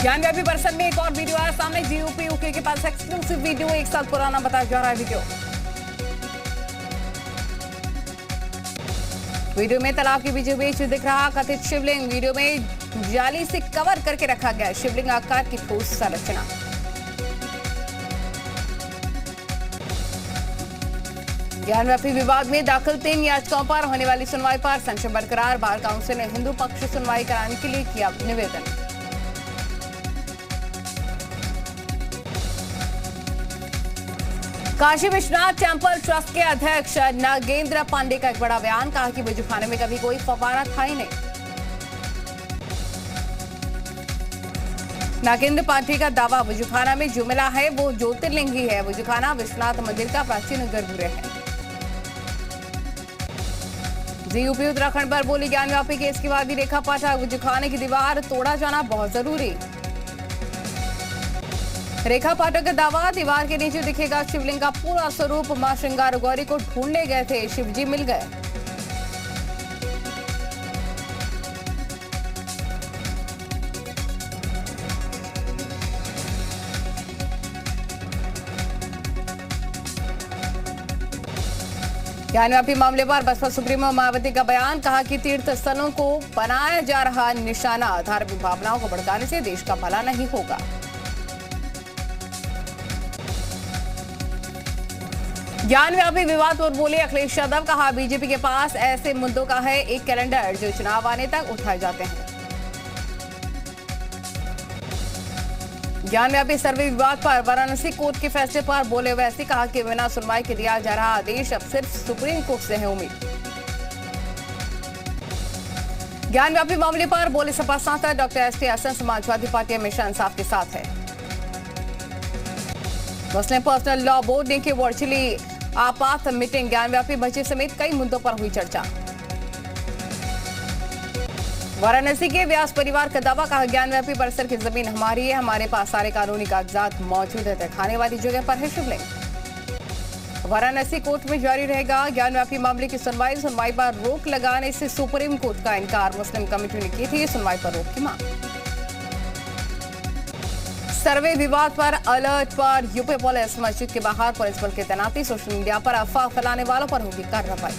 ज्ञान व्यापी पर्सन में एक और वीडियो आया सामने। जीयूपी यूके के पास एक्सक्लूसिव वीडियो 1 साल पुराना बताया जा रहा है। वीडियो में तालाब के बीचों बीच दिख रहा कथित शिवलिंग। वीडियो में जाली से कवर करके रखा गया शिवलिंग आकार की ठोस संरचना। ज्ञान व्यापी विवाद में दाखिल 3 याचिकाओं पर होने वाली सुनवाई पर संशय बरकरार। बार काउंसिल ने हिंदू पक्ष सुनवाई कराने के लिए किया निवेदन। काशी विश्वनाथ टेम्पल ट्रस्ट के अध्यक्ष नागेंद्र पांडे का एक बड़ा बयान। कहा कि वजूखाने में कभी कोई फव्वारा था ही नहीं। नागेंद्र पांडे का दावा, वजूखाना में जो मिला है वो ज्योतिर्लिंग ही है। वजूखाना विश्वनाथ मंदिर का प्राचीन गर्भगृह है। जीयूपी उत्तराखंड पर बोली ज्ञान व्यापी केस की वादी रेखा पाठक। वजूखाने की दीवार तोड़ा जाना बहुत जरूरी। रेखा पाठक का दावा, दीवार के नीचे दिखेगा शिवलिंग का पूरा स्वरूप। मां श्रृंगार गौरी को ढूंढने गए थे, शिवजी मिल गए। ज्ञान व्यापी मामले पर बसपा सुप्रीमो मायावती का बयान। कहा कि तीर्थ स्थलों को बनाया जा रहा निशाना धार्मिक भावनाओं को भड़काने से देश का भला नहीं होगा। ज्ञान व्यापी विवाद पर बोले अखिलेश यादव। कहा बीजेपी के पास ऐसे मुद्दों का है एक कैलेंडर जो चुनाव आने तक उठाए जाते हैं। ज्ञान व्यापी सर्वे विवाद पर वाराणसी कोर्ट के फैसले पर बोले वैसे। कहा कि बिना सुनवाई के दिया जा रहा आदेश अब सिर्फ सुप्रीम कोर्ट से है उम्मीद। ज्ञान व्यापी मामले पर बोले सपा सांसद doctor S T Hasan, Samajwadi party हमेशा इंसाफ के साथ है। मुस्लिम पर्सनल लॉ बोर्ड ने की वर्चुअली आपात मीटिंग। ज्ञान व्यापी बजट समेत कई मुद्दों पर हुई चर्चा। वाराणसी के व्यास परिवार का दावा। कहा ज्ञान व्यापी परिसर की जमीन हमारी है, हमारे पास सारे कानूनी कागजात मौजूद है। खाने वाली जगह पर है शिवलिंग। वाराणसी कोर्ट में जारी रहेगा ज्ञान व्यापी मामले की सुनवाई पर रोक लगाने से सुप्रीम कोर्ट का इनकार। मुस्लिम कमेटी ने की थी सुनवाई पर रोक की मांग। सर्वे विवाद पर अलर्ट पर यूपी पुलिस। मस्जिद के बाहर पुलिस बल की तैनाती। सोशल मीडिया पर अफवाह फैलाने वालों पर होगी कार्रवाई।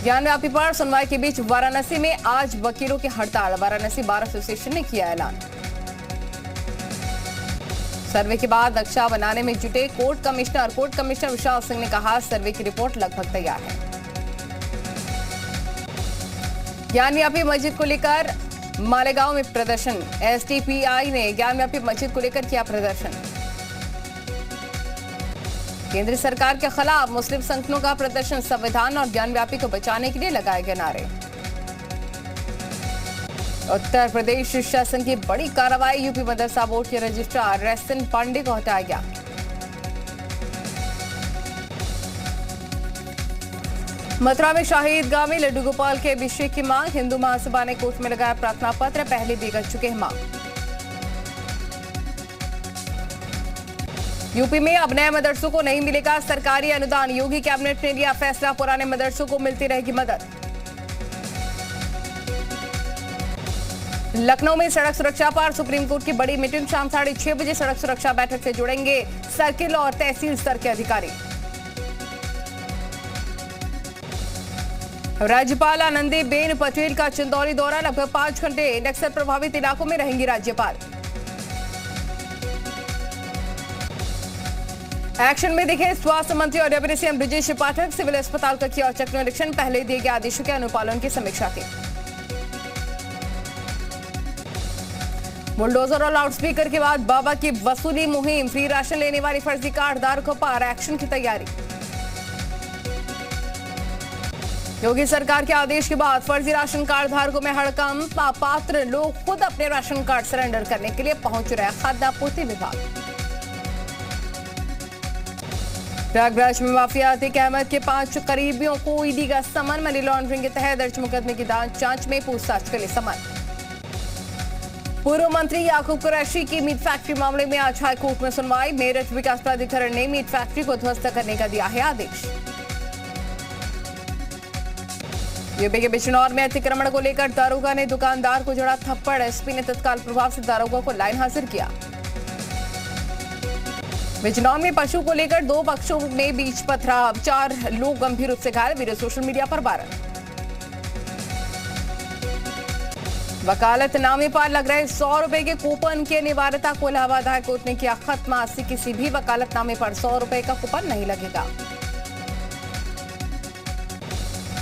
ज्ञान व्यापी पर सुनवाई के बीच वाराणसी में आज वकीलों की हड़ताल। वाराणसी बार एसोसिएशन ने किया ऐलान। सर्वे के बाद नक्शा बनाने में जुटे कोर्ट कमिश्नर विशाल सिंह ने कहा सर्वे की रिपोर्ट लगभग तैयार है। ज्ञान व्यापी मस्जिद को लेकर मालेगांव में प्रदर्शन। एसटीपीआई ने ज्ञान व्यापी मस्जिद को लेकर किया प्रदर्शन। केंद्र सरकार के खिलाफ मुस्लिम संगठनों का प्रदर्शन। संविधान और ज्ञान व्यापी को बचाने के लिए लगाए गए नारे। उत्तर प्रदेश शासन की बड़ी कार्रवाई। यूपी मदरसा बोर्ड के रजिस्ट्रार रेसन पांडे को हटाया गया। मथुरा में शहीद गामी लड्डू गोपाल के अभिषेक की मांग। हिंदू महासभा ने कोर्ट में लगाया प्रार्थना पत्र, पहले भी कर चुके हैं मांग। यूपी में अब नए मदरसों को नहीं मिलेगा सरकारी अनुदान। योगी कैबिनेट ने लिया फैसला, पुराने मदरसों को मिलती रहेगी मदद। लखनऊ में सड़क सुरक्षा पर सुप्रीम कोर्ट की बड़ी मीटिंग। शाम 6:30 बजे सड़क सुरक्षा बैठक से जुड़ेंगे सर्किल और तहसील स्तर के अधिकारी। राज्यपाल आनंदीबेन पटेल का चंदौली दौरा। लगभग 5 घंटे नक्सल प्रभावित इलाकों में रहेंगी राज्यपाल। एक्शन में दिखे स्वास्थ्य मंत्री और deputy CM Brajesh Pathak. Civil अस्पताल का किया औचक निरीक्षण। पहले दिए गए आदेशों के अनुपालन की समीक्षा की। बुलडोजर और लाउडस्पीकर के बाद बाबा की वसूली मुहिम। फ्री राशन लेने वाली फर्जी कार्ड धारकों पर एक्शन की तैयारी। योगी सरकार के आदेश के बाद फर्जी राशन कार्ड धारकों में हड़कंप। पात्र लोग खुद अपने राशन कार्ड सरेंडर करने के लिए पहुंच रहे खाद्य आपूर्ति विभाग। प्रयागराज में माफिया अतीक अहमद के 5 करीबियों को ईडी का समन। मनी लॉन्ड्रिंग के तहत दर्ज मुकदमे की जांच में पूछताछ के लिए समन। पूर्व मंत्री याकूब कुरैशी की मीट फैक्ट्री मामले में आज हाईकोर्ट में सुनवाई। मेरठ विकास प्राधिकरण ने मीट फैक्ट्री को ध्वस्त करने का दिया है आदेश। यूपी के बिजनौर में अतिक्रमण को लेकर दारोगा ने दुकानदार को जड़ा थप्पड़। एसपी ने तत्काल प्रभाव से दारोगा को लाइन हाजिर किया। बिजनौर में पशु को लेकर दो पक्षों में बीच पथराव, 4 लोग गंभीर रूप से घायल। वीडियो सोशल मीडिया पर वायरल। वकालतनामे पर लग रहे 100 रुपए के कूपन की अनिवार्यता को इलाहाबाद हाई कोर्ट ने किया खत्म। आज से किसी भी वकालतनामे पर 100 रुपए का कूपन नहीं लगेगा।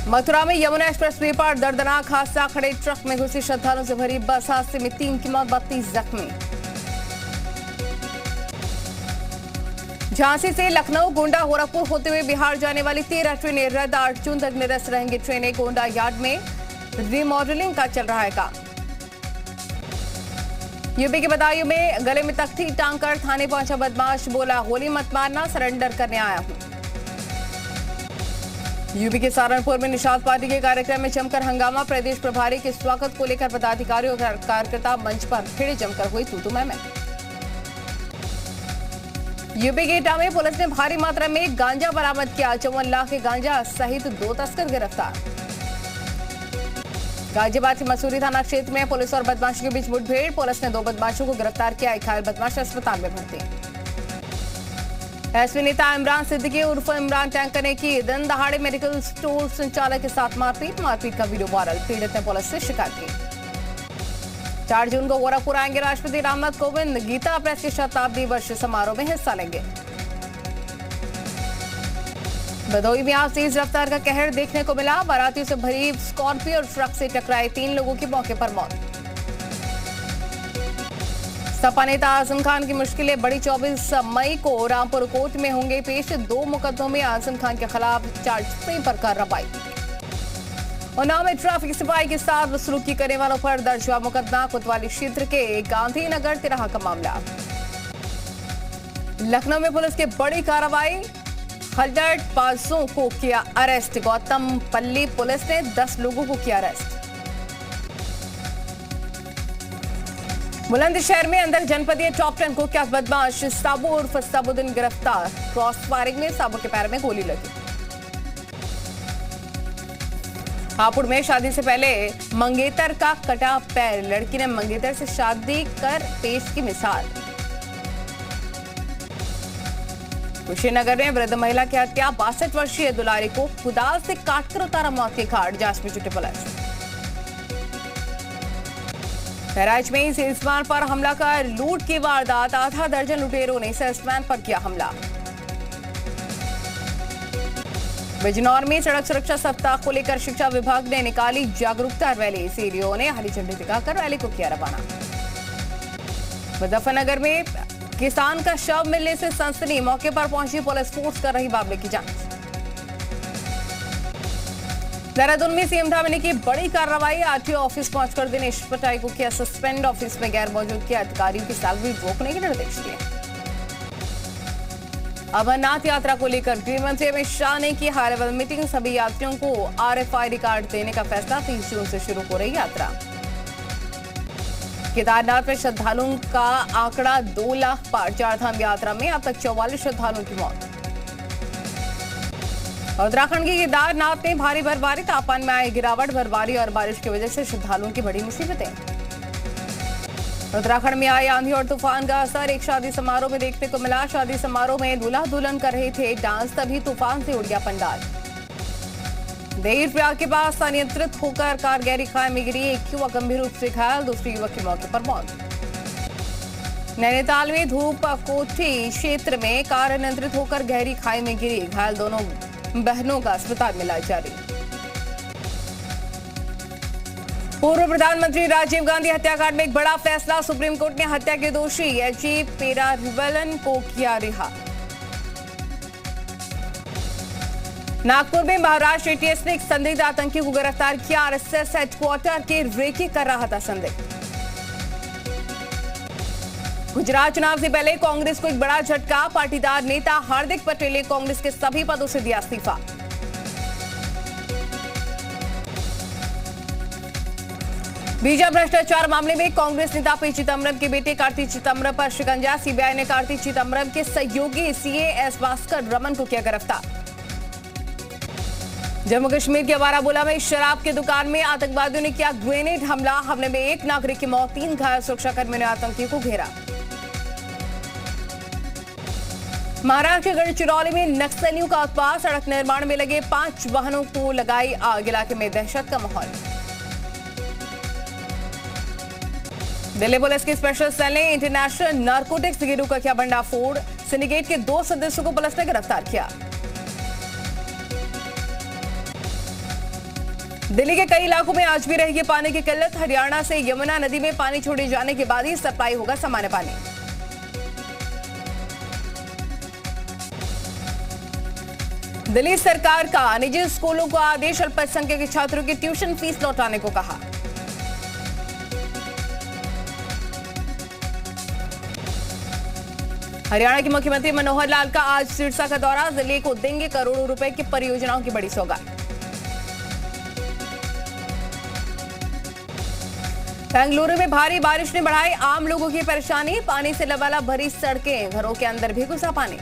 मथुरा में यमुना एक्सप्रेसवे पर दर्दनाक हादसा। खड़े ट्रक में घुसी श्रद्धालुओं से भरी बस। हादसे में 3 की मौत, 32 जख्मी। झांसी से लखनऊ, गोंडा, गोरखपुर होते हुए बिहार जाने वाली 13 ट्रेनें रद्द। 8 जून तक निरस्त रहेंगी ट्रेनें। गोंडा यार्ड में रिमॉडलिंग का चल रहा है काम। यूपी के बदायूं में गले में तख्ती टांगकर थाने पहुंचा बदमाश। बोला, गोली मत मारना, सरेंडर करने आया हूं। यूपी के सहारनपुर में निषाद पार्टी के कार्यक्रम में जमकर हंगामा। प्रदेश प्रभारी के स्वागत को लेकर पदाधिकारियों और कार्यकर्ता मंच पर फिर जमकर हुई तू मैं। यूपी के इटावा में पुलिस ने भारी मात्रा में गांजा बरामद किया। 54 लाख के गांजा सहित 2 तस्कर गिरफ्तार। गाजियाबाद के मसूरी थाना क्षेत्र में पुलिस और बदमाशों के बीच मुठभेड़। पुलिस ने 2 बदमाशों को गिरफ्तार किया। एक घायल बदमाश अस्पताल में भर्ती। एसपी नेता इमरान सिद्दीकी उर्फ इमरान टैंकर ने की दिन दहाड़े मेडिकल स्टोर संचालक के साथ मारपीट का वीडियो वायरल। पीड़ित ने पुलिस से शिकायत की। 4 जून को गोरखपुर आएंगे राष्ट्रपति रामनाथ कोविंद। गीता प्रेस के शताब्दी वर्ष समारोह में हिस्सा लेंगे। भदोही में आज तेज रफ्तार का कहर देखने को मिला। बारातियों से भरी स्कॉर्पियो ट्रक से टकराए 3 लोगों की मौके पर मौत। सपा नेता आजम खान की मुश्किलें बड़ी। 24 मई को रामपुर कोर्ट में होंगे पेश। 2 मुकदमों में आजम खान के खिलाफ चार्जशीट पर कार्रवाई। उन्नाव में ट्रैफिक सिपाही के साथ बदसलूकी करने वालों पर दर्ज हुआ मुकदमा। कोतवाली क्षेत्र के गांधीनगर तिराहा का मामला। लखनऊ में पुलिस की बड़ी कार्रवाई। हल्दड़बाजों को किया अरेस्ट। गौतम पल्ली पुलिस ने 10 लोगों को किया अरेस्ट। बुलंदशहर में अंदर जनपदीय टॉप 10 कुख्यात बदमाश साबू उर्फ साबुद्दीन गिरफ्तार। क्रॉस फायरिंग में साबू के पैर में गोली लगी। हापुड़ में शादी से पहले मंगेतर का कटा पैर। लड़की ने मंगेतर से शादी कर पेश की मिसाल। कुशीनगर में वृद्ध महिला की हत्या। 62 वर्षीय दुलारी को कुदाल से काटकर उतारा मौत के घाट। जांच में जुटी पुलिस। बहराइच में सेल्समैन पर हमला कर लूट की वारदात। आधा दर्जन लुटेरों ने सेल्समैन पर किया हमला। बिजनौर में सड़क सुरक्षा सप्ताह को लेकर शिक्षा विभाग ने निकाली जागरूकता रैली। सीडीओ ने हरी झंडी दिखाकर रैली को किया रवाना। मुजफ्फरनगर में किसान का शव मिलने से सनसनी। मौके पर पहुंची पुलिस फोर्स कर रही मामले की जांच। देहरादून में सीएम धामी ने की बड़ी कार्रवाई। आरटीओ ऑफिस पहुंचकर दिनेश पटाई को किया सस्पेंड। ऑफिस में गैर मौजूद किया अधिकारियों की सैलरी रोकने के निर्देश दिए। अमरनाथ यात्रा को लेकर गृह मंत्री अमित शाह ने की हाई लेवल मीटिंग। सभी यात्रियों को RFID कार्ड देने का फैसला। 30 जून से शुरू हो रही यात्रा। केदारनाथ में श्रद्धालुओं का आंकड़ा 2 लाख पार। 4 धाम यात्रा में अब तक 44 श्रद्धालुओं की मौत। उत्तराखंड के केदारनाथ में भारी बर्फबारी। तापमान में आई गिरावट। बर्फबारी और बारिश की वजह से श्रद्धालुओं की बड़ी मुसीबतें। उत्तराखंड में आई आंधी और तूफान का असर। एक शादी समारोह में देखने को मिला। शादी समारोह में दूल्हा दुल्हन कर रहे थे डांस, तभी तूफान से उड़ गया पंडाल। देवप्रयाग के पास अनियंत्रित होकर कार गहरी खाई में गिरी। एक युवक गंभीर रूप से घायल। दूसरे युवक की मौके पर मौत। नैनीताल में धूप कोठी क्षेत्र में कार अनियंत्रित होकर गहरी खाई में गिरी। घायल दोनों बहनों का अस्पताल में इलाज जारी। पूर्व प्रधानमंत्री राजीव गांधी हत्याकांड में एक बड़ा फैसला। सुप्रीम कोर्ट ने हत्या के दोषी एचई पेरारिवलन को किया रिहा। नागपुर में महाराष्ट्र ATS ने एक संदिग्ध आतंकी को गिरफ्तार किया। RSS हेडक्वार्टर के रेकी कर रहा था संदिग्ध। गुजरात चुनाव से पहले कांग्रेस को एक बड़ा झटका। पाटीदार नेता हार्दिक पटेल ने कांग्रेस के सभी पदों से दिया इस्तीफा। वीजा भ्रष्टाचार मामले में कांग्रेस नेता पी चिदम्बरम के बेटे कार्ति चिदम्बरम पर शिकंजा। सीबीआई ने कार्ति चिदम्बरम के सहयोगी CA S भास्कर रमन को किया गिरफ्तार। जम्मू कश्मीर के बारामूला में शराब की दुकान में आतंकवादियों ने किया ग्रेनेड हमला। हमले में एक नागरिक की मौत, 3 घायल। सुरक्षाकर्मियों ने आतंकी को घेरा। महाराष्ट्र के गढ़चिरौली में नक्सलियों का उत्पात। सड़क निर्माण में लगे 5 वाहनों को लगाई आग। इलाके में दहशत का माहौल। दिल्ली पुलिस की स्पेशल सेल ने इंटरनेशनल नारकोटिक्स गिरोह का किया भंडाफोड़। सिंडिकेट के 2 सदस्यों को पुलिस ने गिरफ्तार किया। दिल्ली के कई इलाकों में आज भी रहेगी पानी की किल्लत। हरियाणा से यमुना नदी में पानी छोड़े जाने के बाद ही सप्लाई होगा सामान्य पानी। दिल्ली सरकार का निजी स्कूलों को आदेश। अल्पसंख्यक छात्रों की ट्यूशन फीस लौटाने को कहा। हरियाणा के मुख्यमंत्री मनोहर लाल का आज सिरसा का दौरा। जिले को देंगे करोड़ों रुपए की परियोजनाओं की बड़ी सौगात। बेंगलुरु में भारी बारिश ने बढ़ाई आम लोगों की परेशानी। पानी से लबालब भरी सड़कें, घरों के अंदर भी घुसा पानी।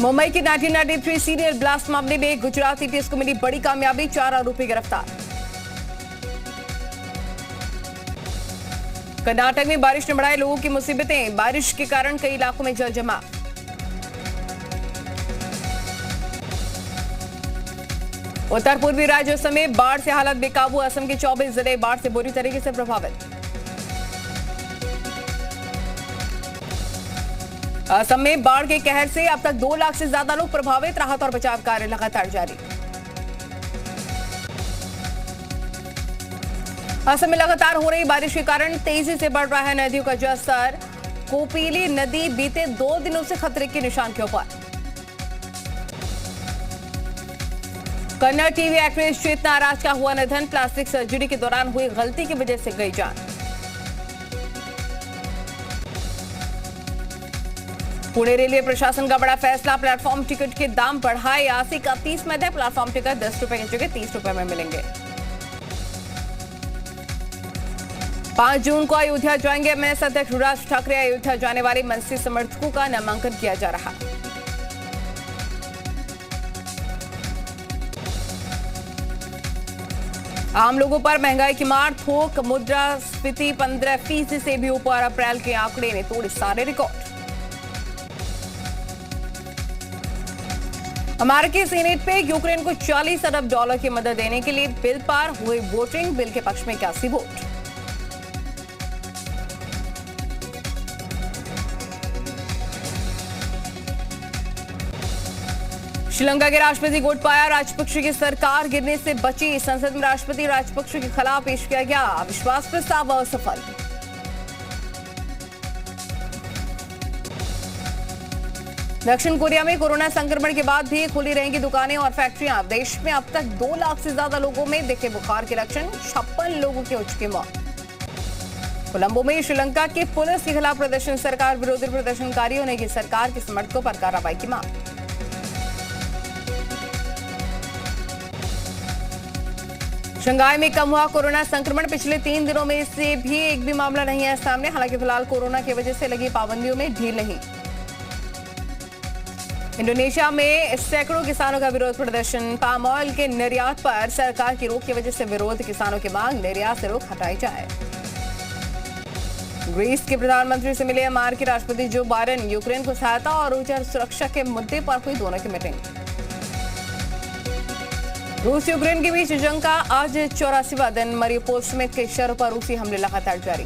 मुंबई की 1993 सीरियल ब्लास्ट मामले में गुजराती पुलिस को मिली बड़ी कामयाबी। 4 आरोपी गिरफ्तार। कर्नाटक में बारिश ने बढ़ाई लोगों की मुसीबतें। बारिश के कारण कई इलाकों में जल जमा। उत्तर पूर्वी राज्यों में बाढ़ से हालत बेकाबू। असम के 24 जिले बाढ़ से बुरी तरीके से प्रभावित। असम में बाढ़ के कहर से अब तक 2 लाख से ज्यादा लोग प्रभावित। राहत और बचाव कार्य लगातार जारी। असम में लगातार हो रही बारिश के कारण तेजी से बढ़ रहा है नदियों का जलस्तर। कोपिली नदी बीते 2 दिनों से खतरे के निशान के ऊपर। कन्नड़ टीवी एक्ट्रेस चेतना राज का हुआ निधन। प्लास्टिक सर्जरी के दौरान हुई गलती की वजह से गई जान। पुणे रेलवे प्रशासन का बड़ा फैसला। प्लेटफॉर्म टिकट के दाम बढ़ाए। 80 का 30 में थे। प्लेटफॉर्म टिकट 10 रुपए की जगह 30 रुपए में मिलेंगे। 5 जून को अयोध्या जाएंगे एमएनएस अध्यक्ष राज ठाकरे। अयोध्या जाने वाले मनसे समर्थकों का नामांकन किया जा रहा। आम लोगों पर महंगाई की मार। थोक मुद्रास्फीति 15% से भी ऊपर। अप्रैल के आंकड़े ने तोड़े सारे रिकॉर्ड। अमेरिकी सीनेट पे यूक्रेन को $40 अरब की मदद देने के लिए बिल पार हुई वोटिंग। बिल के पक्ष में 81 वोट। श्रीलंका के राष्ट्रपति गोटबाया राजपक्षे की सरकार गिरने से बची। संसद में राष्ट्रपति राजपक्षे के खिलाफ पेश किया गया अविश्वास प्रस्ताव असफल। दक्षिण कोरिया में कोरोना संक्रमण के बाद भी खुली रहेंगी दुकानें और फैक्ट्रियां। देश में अब तक 2 लाख से ज्यादा लोगों में दिखे बुखार के लक्षण। 56 लोगों की हो चुकी मौत। कोलंबो में श्रीलंका की पुलिस के खिलाफ प्रदर्शन। सरकार विरोधी प्रदर्शनकारियों ने की सरकार के समर्थकों पर कार्रवाई की मांग। शंघाई में कम हुआ कोरोना संक्रमण। पिछले 3 दिनों में से भी एक भी मामला नहीं है सामने। हालांकि फिलहाल कोरोना की वजह से लगी पाबंदियों में ढील नहीं। इंडोनेशिया में सैकड़ों किसानों का विरोध प्रदर्शन। पाम ऑयल के निर्यात पर सरकार की रोक की वजह से विरोध। किसानों की मांग निर्यात से रोक हटाई जाए। ग्रीस के प्रधानमंत्री से मिले म्यांमार के राष्ट्रपति जो बाइडेन। यूक्रेन को सहायता और ऊर्जा सुरक्षा के मुद्दे पर हुई दोनों की मीटिंग। रूस यूक्रेन के बीच जंग का आज 84वां दिन। मारिउपोल समेत कई शहरों पर रूसी हमले लगातार जारी।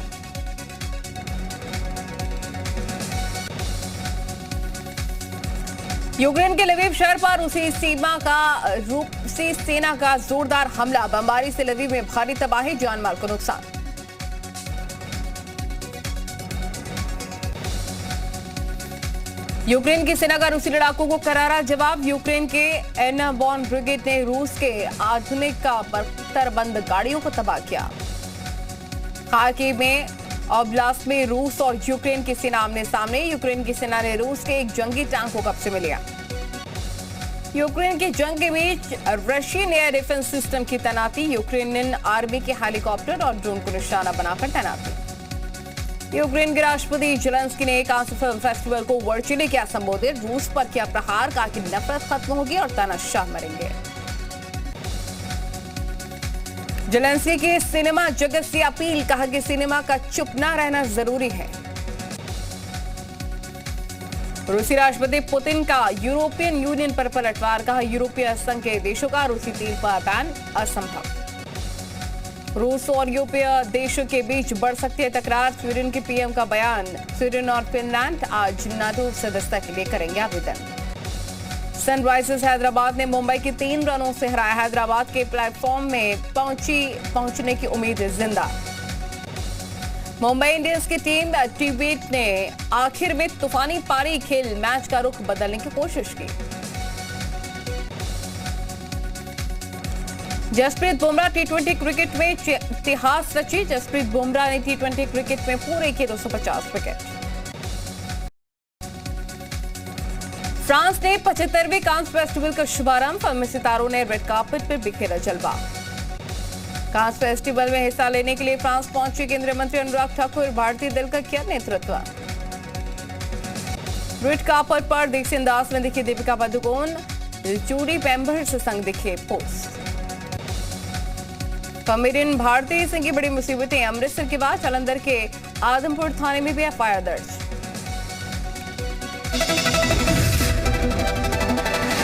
यूक्रेन के लवीव शहर पर रूसी सेना का जोरदार हमला। बमबारी से लवीव में भारी तबाही, जान माल को नुकसान। यूक्रेन की सेना का रूसी लड़ाकों को करारा जवाब। यूक्रेन के एयरबॉर्न ब्रिगेड ने रूस के आधुनिक बख्तरबंद गाड़ियों को तबाह किया। खार्किव में ओब्लास्ट में रूस और यूक्रेन की सेना आमने सामने। यूक्रेन की सेना ने रूस के एक जंगी टैंक को कब्जे में लिया। यूक्रेन की जंग के बीच रशियन एयर डिफेंस सिस्टम की तैनाती। यूक्रेनियन आर्मी के हेलीकॉप्टर और ड्रोन को निशाना बनाकर तैनाती। यूक्रेन के राष्ट्रपति जेलेंस्की ने कांस फिल्म फेस्टिवल को वर्चुअली किया संबोधित। रूस पर किया प्रहार, कहा कि नफरत खत्म होगी और तानाशाह मरेंगे। जेलेंस्की की सिनेमा जगत से अपील, कहा कि सिनेमा का चुप न रहना जरूरी है। रूसी राष्ट्रपति पुतिन का यूरोपियन यूनियन पर पलटवार, कहा यूरोपीय संघ के देशों का रूसी तेल पर बैन असंभव। रूस और यूरोपीय देशों के बीच बढ़ सकती है तकरार, स्वीडन के पीएम का बयान। स्वीडन और फिनलैंड आज नाटो सदस्यता के लिए करेंगे आवेदन। सनराइजर्स हैदराबाद ने मुंबई की 3 रनों से हराया। हैदराबाद के प्लेटफॉर्म में पहुंचने की उम्मीद जिंदा। मुंबई इंडियंस की टीम टिबेट ने आखिर में तूफानी पारी खेल मैच का रुख बदलने की कोशिश की। जसप्रीत बुमराह टी20 क्रिकेट में इतिहास रची। जसप्रीत बुमराह ने टी20 क्रिकेट में पूरे किए 250 विकेट। फ्रांस ने 75वें कांस फेस्टिवल का शुभारंभ। फिल्मी सितारों ने रेड कार्पेट पर बिखेरा जलवा। कांस फेस्टिवल में हिस्सा लेने के लिए फ्रांस पहुंचे केंद्रीय मंत्री अनुराग ठाकुर। भारतीय दल का किया नेतृत्व। रेड कार्पेट पर दीक्षित अंदाज में दिखी दीपिका पादुकोण। जूडी पेम्बर से संग दिखे पोस्ट। कॉमेडियन भारती सिंह की बड़ी मुसीबतें। अमृतसर के बाद जालंधर के आदमपुर थाने में भी एफआईआर दर्ज।